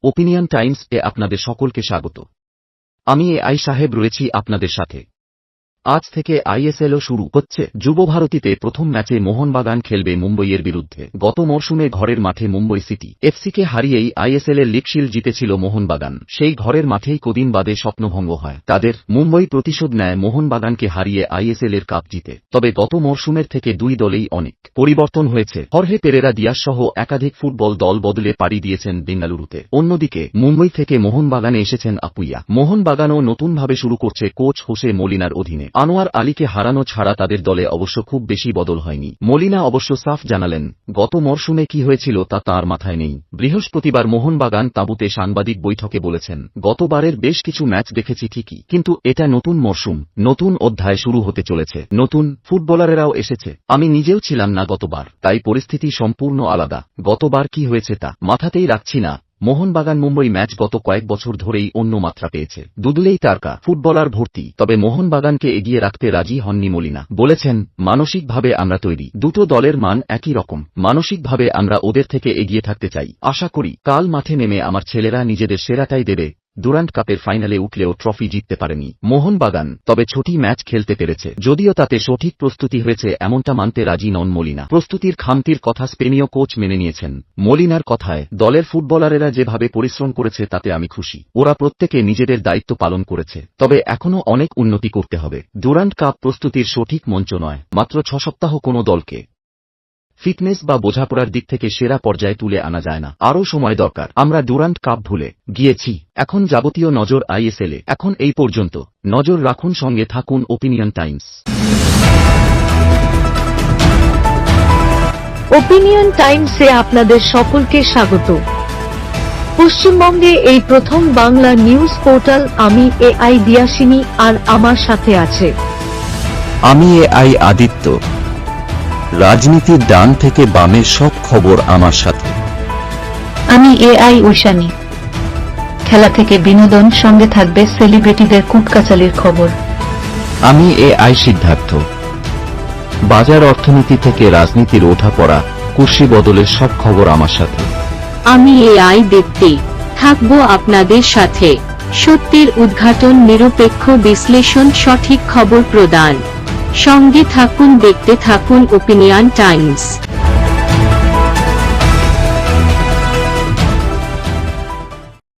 Opinion Times এ আপনাদের সকলকে স্বাগত। আমি এআই সাহেব রয়েছি আপনাদের সাথে। আজ থেকে আইএসএলও শুরু হচ্ছে। যুব ভারতীতে প্রথম ম্যাচে মোহনবাগান খেলবে মুম্বইয়ের বিরুদ্ধে। গত মরশুমে ঘরের মাঠে মুম্বই সিটি এফসিকে হারিয়েই আইএসএলের লিগ শিল্ড জিতেছিল মোহনবাগান। সেই ঘরের মাঠেই কদিন বাদে স্বপ্নভঙ্গ হয় তাদের। মুম্বই প্রতিশোধ নেয় মোহনবাগানকে হারিয়ে আইএসএলের কাপ জিতে। তবে গত মরশুমের থেকে দুই দলেই অনেক পরিবর্তন হয়েছে। হর্হে পেরেরা দিয়াস সহ একাধিক ফুটবল দল বদলে পাড়ি দিয়েছেন বেঙ্গালুরুতে। অন্যদিকে মুম্বই থেকে মোহনবাগানে এসেছেন আপুইয়া। মোহনবাগানও নতুনভাবে শুরু করছে কোচ হোসে মলিনার অধীনে। আনোয়ার আলীকে হারানো ছাড়া তাদের দলে অবশ্য খুব বেশি বদল হয়নি। মলিনা অবশ্য সাফ জানালেন, গত মরশুমে কি হয়েছিল তা তাঁর মাথায় নেই। বৃহস্পতিবার মোহনবাগান তাঁবুতে সাংবাদিক বৈঠকে বলেছেন, গতবারের বেশ কিছু ম্যাচ দেখেছি ঠিকই, কিন্তু এটা নতুন মরশুম, নতুন অধ্যায় শুরু হতে চলেছে। নতুন ফুটবলারেরাও এসেছে। আমি নিজেও ছিলাম না গতবার, তাই পরিস্থিতি সম্পূর্ণ আলাদা। গতবার কি হয়েছে তা মাথাতেই রাখছি না। মোহনবাগান মুম্বই ম্যাচ গত কয়েক বছর ধরেই অন্য মাত্রা পেয়েছে। দুদলেই তারকা ফুটবলার ভর্তি। তবে মোহনবাগানকে এগিয়ে রাখতে রাজি হননি মলিনা। বলেছেন, মানসিকভাবে আমরা তৈরি। দুটো দলের মান একই রকম। মানসিকভাবে আমরা ওদের থেকে এগিয়ে থাকতে চাই। আশা করি কাল মাঠে নেমে আমার ছেলেরা নিজেদের সেরাটাই দেবে। ডুরান্ড কাপের ফাইনালে উঠলেও ট্রফি জিততে পারেনি মোহনবাগান, তবে ছোটি ম্যাচ খেলতে পেরেছে। যদিও তাতে সঠিক প্রস্তুতি হয়েছে এমনটা মানতে রাজি নন মলিনা। প্রস্তুতির খামতির কথা স্পেনীয় কোচ মেনে নিয়েছেন। মলিনার কথায়, দলের ফুটবলারেরা যেভাবে পরিশ্রম করেছে তাতে আমি খুশি। ওরা প্রত্যেকে নিজেদের দায়িত্ব পালন করেছে। তবে এখনও অনেক উন্নতি করতে হবে। ডুরান্ড কাপ প্রস্তুতির সঠিক মঞ্চ নয়। মাত্র 6 সপ্তাহ কোনো দলকে ফিটনেস বা বোঝাপড়ার দিক থেকে সেরা পর্যায়ে তুলে আনা যায় না। আরও সময় দরকার। আমরা ডুরান্ড কাপ ভুলে গিয়েছি। এখন যাবতীয় নজর আইএসএলে। এখন এই পর্যন্ত। নজর রাখুন, সঙ্গে থাকুন ওপিনিয়ন টাইমস। ওপিনিয়ন টাইমসে আপনাদের সকলকে স্বাগত। পশ্চিমবঙ্গে এই প্রথম বাংলা নিউজ পোর্টাল। আমি এআই দিয়াসিনী, আর আমার সাথে আছে আমি এআই আদিত্য। রাজনীতির ডান থেকে বামের সব খবর আমার সাথে। আমি এআই ঐশানী। খেলা থেকে বিনোদন, সঙ্গে থাকবে সেলিব্রিটিদের কুটকাচালির খবর। আমি এআই সিদ্ধার্থ। বাজার অর্থনীতি থেকে রাজনীতির ওঠাপড়া, কুর্সি বদলের সব খবর আমার সাথে। আমি এআই দীপ্তি, থাকবো আপনাদের সাথে। সত্যের উদ্ঘাটন, নিরপেক্ষ বিশ্লেষণ, সঠিক খবর প্রদান। সঙ্গে থাকুন, দেখতে থাকুন ওপিনিয়ন টাইমস।